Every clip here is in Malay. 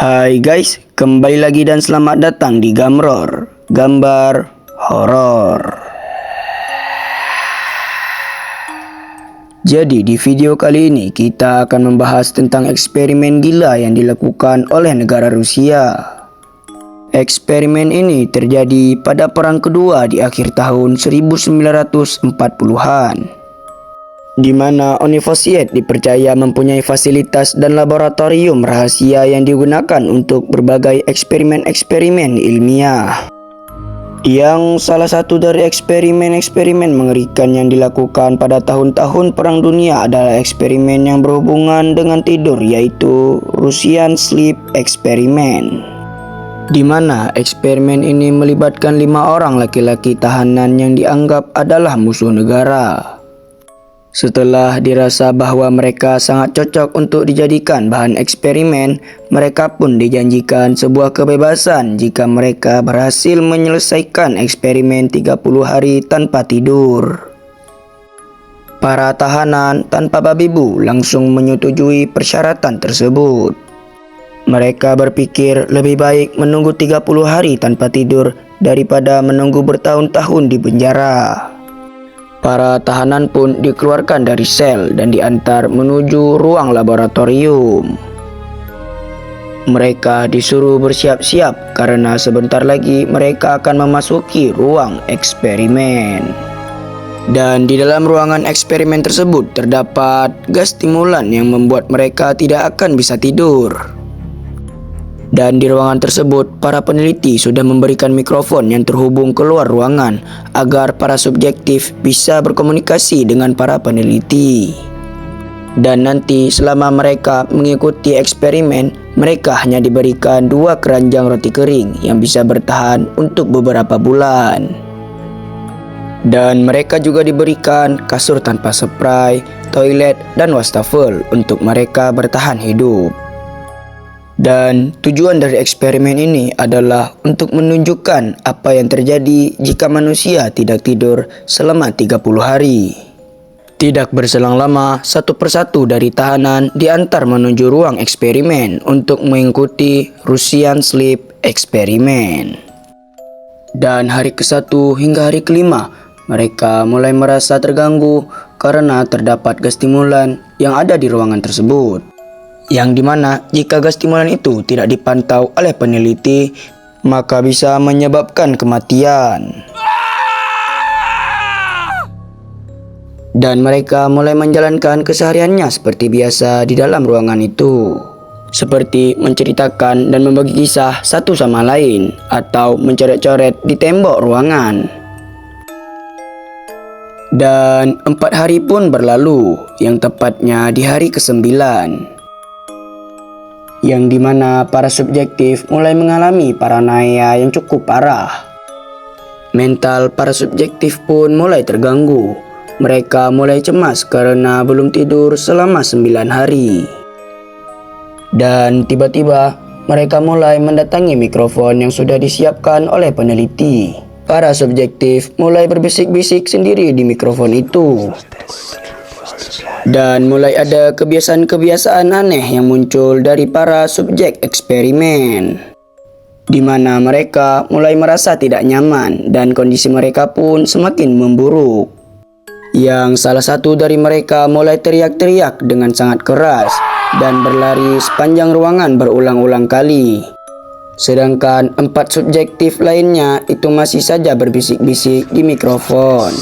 Hai guys, kembali lagi dan selamat datang di Gamror, gambar horor. Jadi di video kali ini kita akan membahas tentang eksperimen gila yang dilakukan oleh negara Rusia. Eksperimen ini terjadi pada Perang Kedua di akhir tahun 1940-an. Di mana Uni Soviet dipercaya mempunyai fasilitas dan laboratorium rahasia yang digunakan untuk berbagai eksperimen-eksperimen ilmiah. Yang salah satu dari eksperimen-eksperimen mengerikan yang dilakukan pada tahun-tahun Perang Dunia adalah eksperimen yang berhubungan dengan tidur, yaitu Russian Sleep Experiment. Di mana eksperimen ini melibatkan 5 orang laki-laki tahanan yang dianggap adalah musuh negara. Setelah dirasa bahwa mereka sangat cocok untuk dijadikan bahan eksperimen, mereka pun dijanjikan sebuah kebebasan jika mereka berhasil menyelesaikan eksperimen 30 hari tanpa tidur. Para tahanan tanpa babi bu langsung menyetujui persyaratan tersebut. Mereka berpikir lebih baik menunggu 30 hari tanpa tidur daripada menunggu bertahun-tahun di penjara. Para tahanan pun dikeluarkan dari sel dan diantar menuju ruang laboratorium. Mereka disuruh bersiap-siap karena sebentar lagi mereka akan memasuki ruang eksperimen. Dan di dalam ruangan eksperimen tersebut terdapat gas stimulan yang membuat mereka tidak akan bisa tidur. Dan di ruangan tersebut, para peneliti sudah memberikan mikrofon yang terhubung keluar ruangan agar para subjektif bisa berkomunikasi dengan para peneliti. Dan nanti selama mereka mengikuti eksperimen, mereka hanya diberikan 2 keranjang roti kering yang bisa bertahan untuk beberapa bulan. Dan mereka juga diberikan kasur tanpa spray, toilet, dan wastafel untuk mereka bertahan hidup. Dan tujuan dari eksperimen ini adalah untuk menunjukkan apa yang terjadi jika manusia tidak tidur selama 30 hari. Tidak berselang lama, satu persatu dari tahanan diantar menuju ruang eksperimen untuk mengikuti Russian Sleep Experiment. Dan hari ke-1 hingga hari ke-5, mereka mulai merasa terganggu karena terdapat gas stimulan yang ada di ruangan tersebut. Yang dimana jika gas stimulan itu tidak dipantau oleh peneliti, maka bisa menyebabkan kematian. Dan mereka mulai menjalankan kesehariannya seperti biasa di dalam ruangan itu. Seperti menceritakan dan membagi kisah satu sama lain, atau mencoret-coret di tembok ruangan. Dan 4 hari pun berlalu, yang tepatnya di hari ke-9. Yang dimana para subjektif mulai mengalami paranoia yang cukup parah. Mental para subjektif pun mulai terganggu. Mereka mulai cemas karena belum tidur selama 9 hari. Dan tiba-tiba mereka mulai mendatangi mikrofon yang sudah disiapkan oleh peneliti. Para subjektif mulai berbisik-bisik sendiri di mikrofon itu. Dan mulai ada kebiasaan-kebiasaan aneh yang muncul dari para subjek eksperimen, di mana mereka mulai merasa tidak nyaman dan kondisi mereka pun semakin memburuk. Yang salah satu dari mereka mulai teriak-teriak dengan sangat keras dan berlari sepanjang ruangan berulang-ulang kali. Sedangkan 4 subjektif lainnya itu masih saja berbisik-bisik di mikrofon.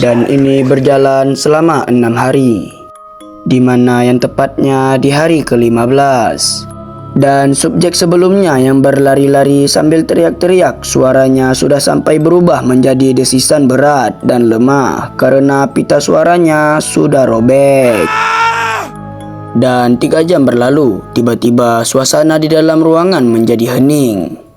Dan ini berjalan selama 6 hari, di mana yang tepatnya di hari ke-15. Dan subjek sebelumnya yang berlari-lari sambil teriak-teriak, suaranya sudah sampai berubah menjadi desisan berat dan lemah karena pita suaranya sudah robek. Dan 3 jam berlalu, tiba-tiba suasana di dalam ruangan menjadi hening.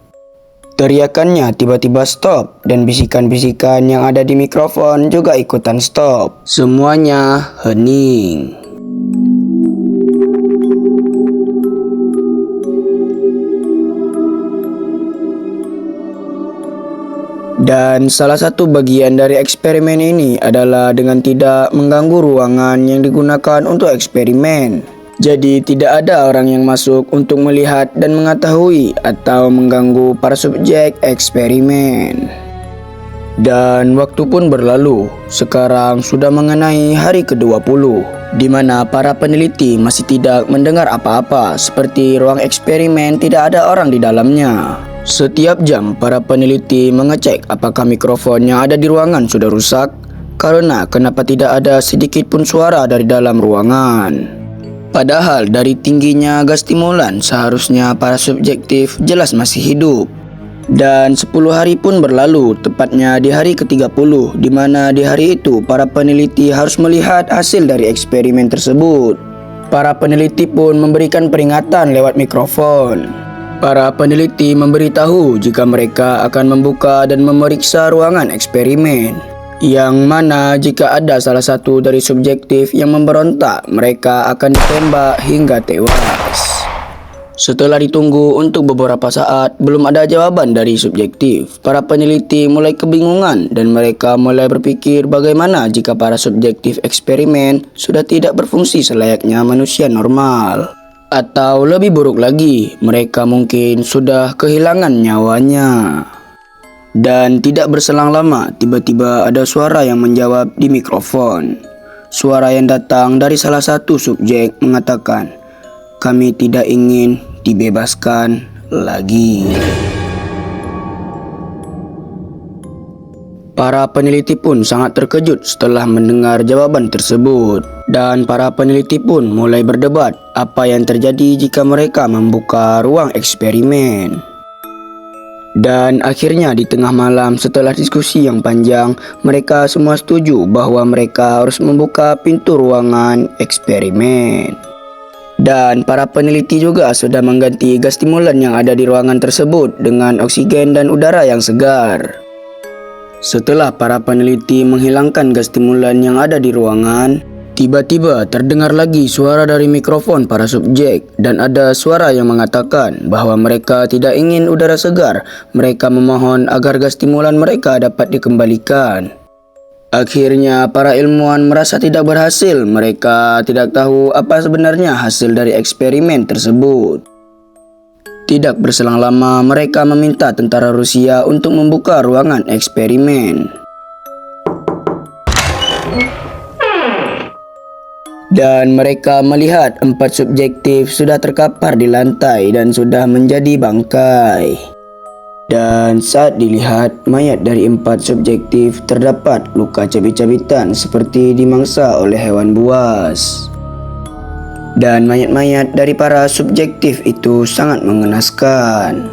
Teriakannya tiba-tiba stop dan bisikan-bisikan yang ada di mikrofon juga ikutan stop. Semuanya hening. Dan salah satu bagian dari eksperimen ini adalah dengan tidak mengganggu ruangan yang digunakan untuk eksperimen. Jadi tidak ada orang yang masuk untuk melihat dan mengetahui atau mengganggu para subjek eksperimen. Dan waktu pun berlalu, sekarang sudah mengenai hari ke-20, di mana para peneliti masih tidak mendengar apa-apa, seperti ruang eksperimen tidak ada orang di dalamnya. Setiap jam, para peneliti mengecek apakah mikrofon yang ada di ruangan sudah rusak, karena kenapa tidak ada sedikit pun suara dari dalam ruangan. Padahal dari tingginya gas stimulan seharusnya para subjektif jelas masih hidup. Dan 10 hari pun berlalu, tepatnya di hari ke-30, di mana di hari itu para peneliti harus melihat hasil dari eksperimen tersebut. Para peneliti pun memberikan peringatan lewat mikrofon. Para peneliti memberitahu jika mereka akan membuka dan memeriksa ruangan eksperimen, yang mana jika ada salah satu dari subjektif yang memberontak, mereka akan ditembak hingga tewas. Setelah ditunggu untuk beberapa saat, belum ada jawaban dari subjektif. Para peneliti mulai kebingungan dan mereka mulai berpikir bagaimana jika para subjektif eksperimen sudah tidak berfungsi selayaknya manusia normal. Atau lebih buruk lagi, mereka mungkin sudah kehilangan nyawanya. Dan tidak berselang lama, tiba-tiba ada suara yang menjawab di mikrofon. Suara yang datang dari salah satu subjek mengatakan, "Kami tidak ingin dibebaskan lagi." Para peneliti pun sangat terkejut setelah mendengar jawaban tersebut. Dan para peneliti pun mulai berdebat apa yang terjadi jika mereka membuka ruang eksperimen. Dan akhirnya di tengah malam setelah diskusi yang panjang, mereka semua setuju bahwa mereka harus membuka pintu ruangan eksperimen. Dan para peneliti juga sudah mengganti gas stimulan yang ada di ruangan tersebut dengan oksigen dan udara yang segar. Setelah para peneliti menghilangkan gas stimulan yang ada di ruangan, tiba-tiba terdengar lagi suara dari mikrofon para subjek dan ada suara yang mengatakan bahwa mereka tidak ingin udara segar. Mereka memohon agar gas stimulan mereka dapat dikembalikan. Akhirnya para ilmuwan merasa tidak berhasil. Mereka tidak tahu apa sebenarnya hasil dari eksperimen tersebut. Tidak berselang lama, mereka meminta tentara Rusia untuk membuka ruangan eksperimen. Dan mereka melihat 4 subjektif sudah terkapar di lantai dan sudah menjadi bangkai. Dan saat dilihat, mayat dari 4 subjektif terdapat luka cabit-cabitan seperti dimangsa oleh hewan buas. Dan mayat-mayat dari para subjektif itu sangat mengenaskan,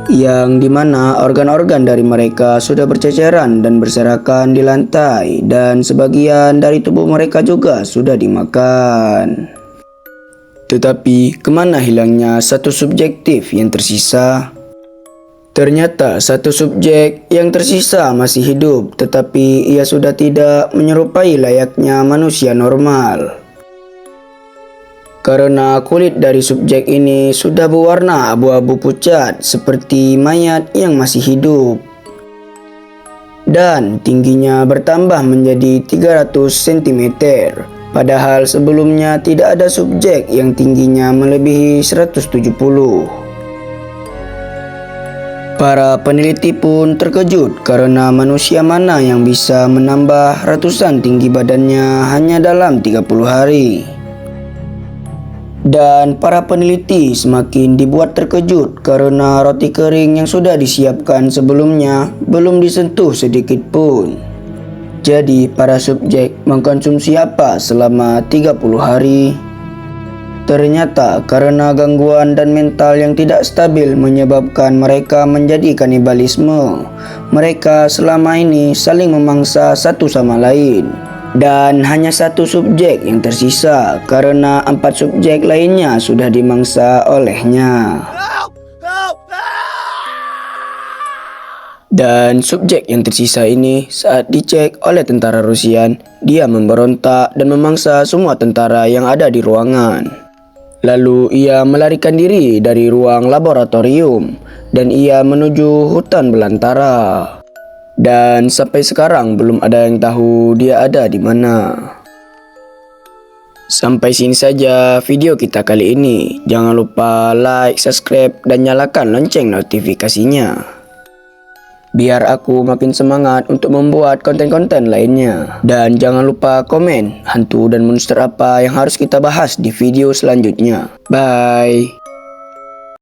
yang dimana organ-organ dari mereka sudah berceceran dan berserakan di lantai, dan sebagian dari tubuh mereka juga sudah dimakan. Tetapi kemana hilangnya satu subjektif yang tersisa? Ternyata satu subjek yang tersisa masih hidup, tetapi ia sudah tidak menyerupai layaknya manusia normal. Karena kulit dari subjek ini sudah berwarna abu-abu pucat seperti mayat yang masih hidup. Dan tingginya bertambah menjadi 300 cm. Padahal sebelumnya tidak ada subjek yang tingginya melebihi 170. Para peneliti pun terkejut karena manusia mana yang bisa menambah ratusan tinggi badannya hanya dalam 30 hari. Dan para peneliti semakin dibuat terkejut karena roti kering yang sudah disiapkan sebelumnya belum disentuh sedikit pun. Jadi para subjek mengkonsumsi apa selama 30 hari? Ternyata karena gangguan dan mental yang tidak stabil menyebabkan mereka menjadi kanibalisme. Mereka selama ini saling memangsa satu sama lain. Dan hanya satu subjek yang tersisa karena 4 subjek lainnya sudah dimangsa olehnya. Dan subjek yang tersisa ini saat dicek oleh tentara Rusia, dia memberontak dan memangsa semua tentara yang ada di ruangan. Lalu ia melarikan diri dari ruang laboratorium dan ia menuju hutan belantara. Dan sampai sekarang belum ada yang tahu dia ada di mana. Sampai sini saja video kita kali ini. Jangan lupa like, subscribe, dan nyalakan lonceng notifikasinya, biar aku makin semangat untuk membuat konten-konten lainnya. Dan jangan lupa komen hantu dan monster apa yang harus kita bahas di video selanjutnya. Bye.